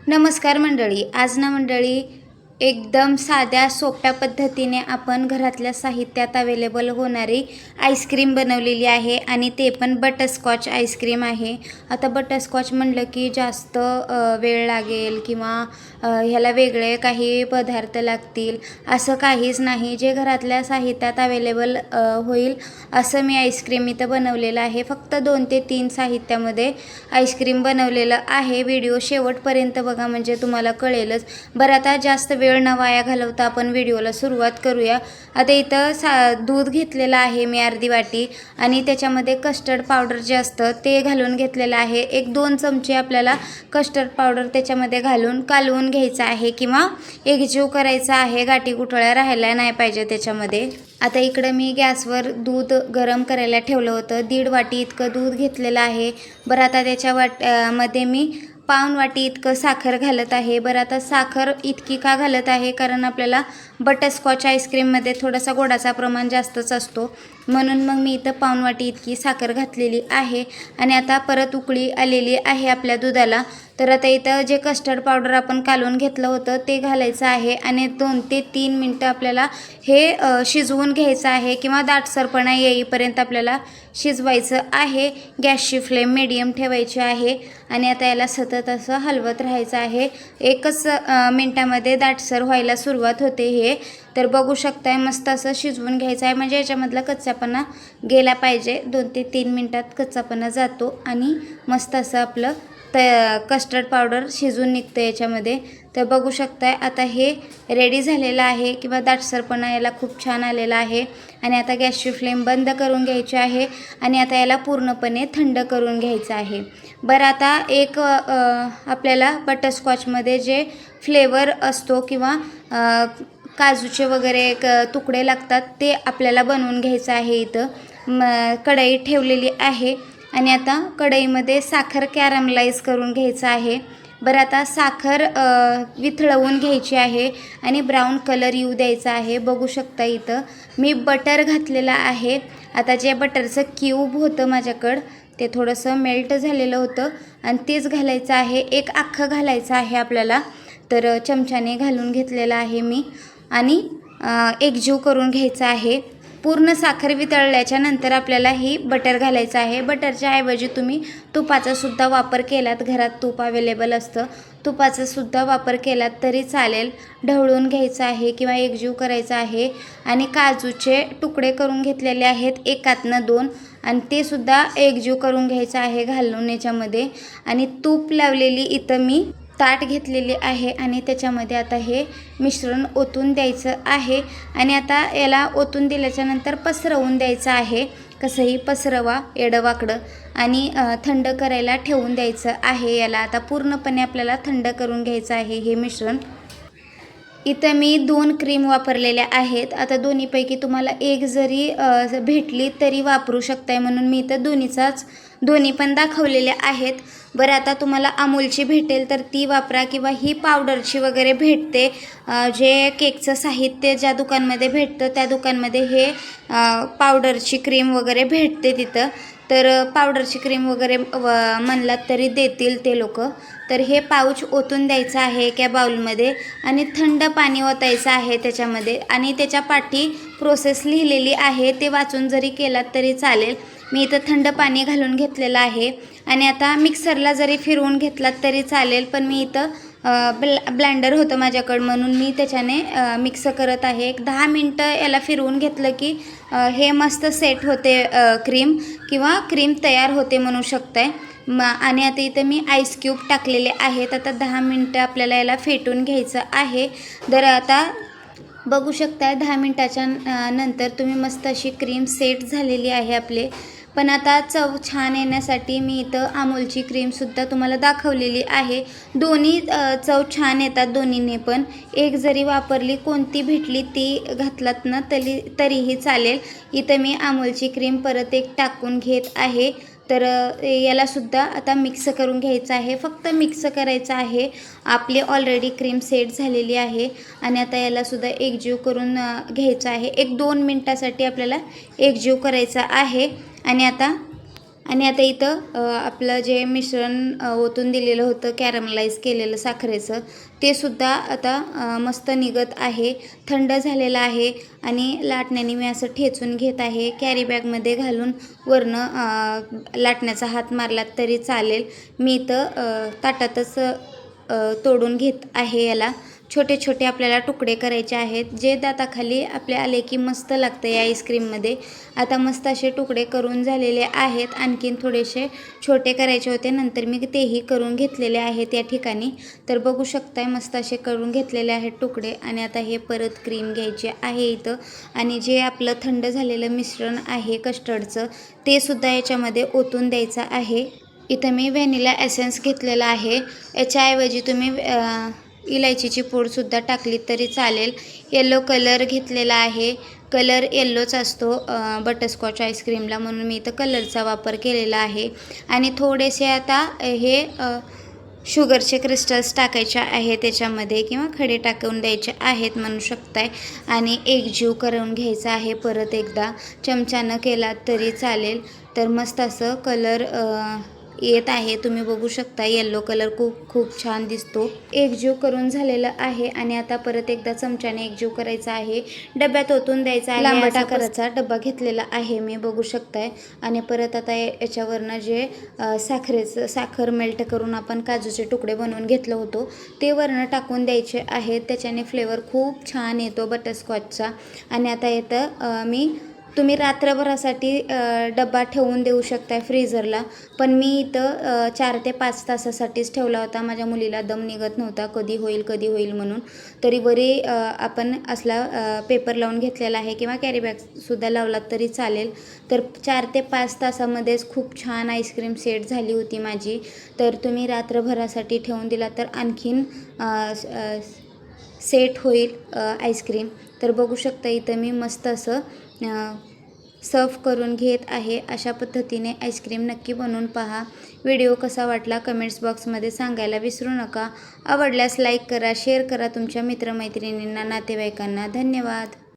नमस्कार मंडळी. आज ना मंडळी एकदम साध्या सोप्या पद्धतीने आपण घरातल्या साहित्यात अवेलेबल होणारी आईस्क्रीम बनवलेली आहे आणि ते पण बटरस्कॉच आईस्क्रीम आहे. आता बटरस्कॉच म्हणलं की जास्त वेळ लागेल किंवा ह्याला वेगळे काही पदार्थ लागतील असं काहीच नाही. जे घरातल्या साहित्यात अवेलेबल होईल असं मी आईस्क्रीम इथं बनवलेलं आहे. फक्त 2 ते 3 साहित्यामध्ये आईस्क्रीम बनवलेलं आहे. व्हिडिओ शेवटपर्यंत बघा म्हणजे तुम्हाला कळेलच. बरं, आता जास्त वेळ न वाया घालवता आपण व्हिडिओला सुरुवात करूया. आता इथं दूध घेतलेलं आहे मी अर्धी वाटी आणि त्याच्यामध्ये कस्टर्ड पावडर जे असतं ते घालून घेतलेलं आहे. 1-2 चमचे आपल्याला कस्टर्ड पावडर त्याच्यामध्ये घालून कालवून घ्यायचं आहे किंवा एकजीव करायचा आहे. गाठी गुठळ्या राहायला नाही पाहिजे त्याच्यामध्ये. आता इकडं मी गॅसवर दूध गरम करायला ठेवलं होतं. 1.5 वाटी इतकं दूध घेतलेलं आहे. बरं, आता त्याच्या मध्ये मी पाऊण वाटी इतकं साखर घालत आहे. बरं, आता साखर इतकी का घालत आहे कारण आपल्याला बटरस्कॉच आईस्क्रीममध्ये थोडासा गोडाचा प्रमाण जास्तच असतो, म्हणून मग मी इथं पाऊण वाटी इतकी साखर घातलेली आहे. आणि आता परत उकळी आलेली आहे आपल्या दुधाला. तर आता इथं जे कस्टर्ड पावडर आपण कालवून घेतलं होतं ते घालायचं आहे आणि 2 ते 3 मिनटं आपल्याला हे शिजवून घ्यायचं आहे किंवा दाटसरपणा येईपर्यंत आपल्याला शिजवायचं आहे. गॅसची फ्लेम मीडियम ठेवायची आहे आणि आता याला सतत असं हलवत राहायचं आहे. 1च मिनटामध्ये दाटसर व्हायला सुरुवात होते हे. तर बघू शकताय मस्त असं शिजवून घ्यायचं आहे म्हणजे याच्यामधला कच्चापणा गेला पाहिजे. 2 ते 3 मिनटात कच्चापणा जातो आणि मस्त असं आपलं कस्टर्ड पावडर शिजून निघतं याच्यामध्ये. तर बघू शकताय आता हे रेडी झालेलं आहे किंवा दाटसरपणा याला खूप छान आलेला आहे. आणि आता गॅसची फ्लेम बंद करून घ्यायची आहे आणि आता याला पूर्णपणे थंड करून घ्यायचं आहे. बरं, आता एक आपल्याला बटरस्कॉचमध्ये जे फ्लेवर असतो किंवा काजूचे वगैरे तुकडे लागतात ते आपल्याला बनवून घ्यायचं आहे. इथं कढई ठेवलेली आहे आणि आता कढईमध्ये साखर कॅरमलाइज करून घ्यायचं आहे. बरं, आता साखर वितळवून घ्यायची आहे आणि ब्राऊन कलर येऊ द्यायचा आहे. बघू शकता इथं मी बटर घातलेलं आहे. आता जे बटरचं क्यूब होतं माझ्याकडं ते थोडंसं मेल्ट झालेलं होतं आणि तेच घालायचं आहे. एक अख्खं घालायचं आहे आपल्याला. तर चमच्याने घालून घेतलेलं आहे मी आणि एकजीव करून घ्यायचं आहे. पूर्ण साखर वितळल्याच्या नंतर आपल्याला ही बटर घालायचं आहे. बटरच्या ऐवजी तुम्ही तुपाचा सुद्धा वापर केलात, घरात तूप अवेलेबल असतं, तुपाचा सुद्धा वापर केलात तरी चालेल. ढवळून घ्यायचं आहे किंवा एकजीव करायचं आहे आणि काजूचे तुकडे करून घेतलेले आहेत 1 2 आणि ते सुद्धा एकजीव करून घ्यायचं आहे घालून याच्यामध्ये. आणि तूप लावलेली इथं मी ताट घेतलेली आहे आणि त्याच्यामध्ये आता हे मिश्रण ओतून द्यायचं आहे आणि आता याला ओतून दिल्याच्या नंतर पसरवून द्यायचं आहे. कसंही पसरवा एडंवाकडं आणि थंड करायला ठेवून द्यायचं आहे. याला आता पूर्णपणे आपल्याला थंड करून घ्यायचं आहे हे मिश्रण. इथं मी 2 क्रीम वापरलेल्या आहेत. आता दोन्हीपैकी तुम्हाला एक जरी भेटली तरी वापरू शकताय, म्हणून मी इथं दोन्ही पण दाखवलेल्या आहेत. बरं, आता तुम्हाला अमूलची भेटेल तर ती वापरा किंवा ही पावडरची वगैरे भेटते. जे केकचं साहित्य ज्या दुकानमध्ये भेटतं त्या दुकानमध्ये हे पावडरची क्रीम वगैरे भेटते तिथं. तर पावडरची क्रीम वगैरे म्हणलात तरी देतील ते लोक. तर हे पाऊच ओतून द्यायचं आहे एका बाउलमध्ये आणि थंड पाणी ओतायचं आहे त्याच्यामध्ये आणि त्याच्या पाठी प्रोसेस लिहिलेली आहे, ते वाचून जरी केलात तरी चालेल. मी इथं थंड पाणी घालून घेतलेलं आहे आणि आता मिक्सरला जरी फिरवून घेतलात तरी चालेल, पण मी इथं ब्लेंडर होतं माझ्याकडं म्हणून मी त्याच्याने मिक्स करत आहे. 10 मिनटं याला फिरवून घेतलं की हे मस्त सेट होते क्रीम किंवा क्रीम तयार होते म्हणू शकताय. आणि आता इथं मी आईस क्यूब टाकलेले आहेत. आता 10 मिनटं आपल्याला याला फेटून घ्यायचं आहे. तर आता बघू शकताय 10 मिनटाच्या नंतर तुम्ही मस्त अशी क्रीम सेट झालेली आहे आपले. पण आता चव छान येण्यासाठी मी इथं अमूलची क्रीमसुद्धा तुम्हाला दाखवलेली आहे. दोन्ही चव छान येतात दोन्हीने पण. एक जरी वापरली कोणती भेटली ती घातलात ना तरीही चालेल. इथं मी अमूलची क्रीम परत एक टाकून घेत आहे. तर यालासुद्धा आता मिक्स करून घ्यायचं आहे. फक्त मिक्स करायचं आहे. आपली ऑलरेडी क्रीम सेट झालेली आहे आणि आता यालासुद्धा एकजीव करून घ्यायचं आहे. 1-2 मिनटासाठी आपल्याला एकजीव करायचा आहे. आणि आता आणि आता इथं आपलं जे मिश्रण ओतून दिलेलं होतं कॅरमलाइज केलेलं साखरेचं, ते सुद्धा आता मस्त निघत आहे, थंड झालेलं आहे. आणि लाटण्याने मी असं ठेचून घेत आहे. कॅरी बॅगमध्ये घालून वरनं लाटण्याचा हात मारलात तरी चालेल. मी इथं ताटातच तोडून घेत आहे. याला छोटे छोटे आपल्याला तुकडे करायचे आहेत, जे दाताखाली आपले आले की मस्त लागतं या आईस्क्रीममध्ये. आता मस्त असे तुकडे करून झालेले आहेत. आणखीन थोडेसे छोटे करायचे होते, नंतर मी तेही करून घेतलेले आहेत या ठिकाणी. तर बघू शकताय मस्त असे करून घेतलेले आहेत तुकडे. आणि आता हे परत क्रीम घ्यायचे आहे इथं, आणि जे आपलं थंड झालेलं मिश्रण आहे कस्टर्डचं, ते सुद्धा याच्यामध्ये ओतून द्यायचं आहे. इथं मी व्हॅनिला एसेन्स घेतलेला आहे. याच्याऐवजी तुम्ही इलायचीची पूडसुद्धा टाकली तरी चालेल. येलो कलर घेतलेला आहे. कलर येल्लोच असतो बटरस्कॉच आईस्क्रीमला, म्हणून मी इथं कलरचा वापर केलेला आहे. आणि थोडेसे आता हे शुगरचे क्रिस्टल्स टाकायचे आहे त्याच्यामध्ये, किंवा खडे टाकून द्यायचे आहेत म्हणू शकताय. आणि एकजीव करून घ्यायचा आहे परत एकदा, चमच्यानं केला तरी चालेल. तर मस्त असं कलर येत आहे, तुम्ही बघू शकता. येल्लो कलर खूप छान दिसतो. एकजीव करून झालेलं आहे. आणि आता परत एकदा चमच्याने एकजीव करायचा आहे, डब्यात ओतून द्यायचा आहे. लांबट आकाराचा डब्बा घेतलेला आहे मी, बघू शकताय. आणि परत आता याच्यावरनं जे साखर मेल्ट करून आपण काजूचे तुकडे बनवून घेतलं होतो, ते वरनं टाकून द्यायचे आहेत. त्याच्याने फ्लेवर खूप छान येतो बटरस्कॉचचा. आणि आता येतं तुम्ही रात्रभरासाठी डब्बा ठेवून देऊ शकताय फ्रीझरला, पण मी इथं 4 ते 5 तासासाठीच ठेवला होता. माझ्या मुलीला दम निघत नव्हता, कधी होईल म्हणून. तरी वरी आपण असला पेपर लावून घेतलेला आहे, किंवा कॅरी बॅगसुद्धा लावलात तरी चालेल. तर 4 ते 5 तासामध्येच खूप छान आईस्क्रीम सेट झाली होती माझी. तर तुम्ही रात्रभरासाठी ठेवून दिला तर आणखीन सेट होईल आईस्क्रीम. तर बघू शकता इथं मी मस्त असं सर्व करून घेत आहे. अशा पद्धतीने आईस्क्रीम नक्की बनवून पहा. व्हिडिओ कसा वाटला कमेंट्स बॉक्समध्ये सांगायला विसरू नका. आवडल्यास लाईक करा, शेअर करा तुमच्या मित्रमैत्रिणींना, नातेवाईकांना. धन्यवाद.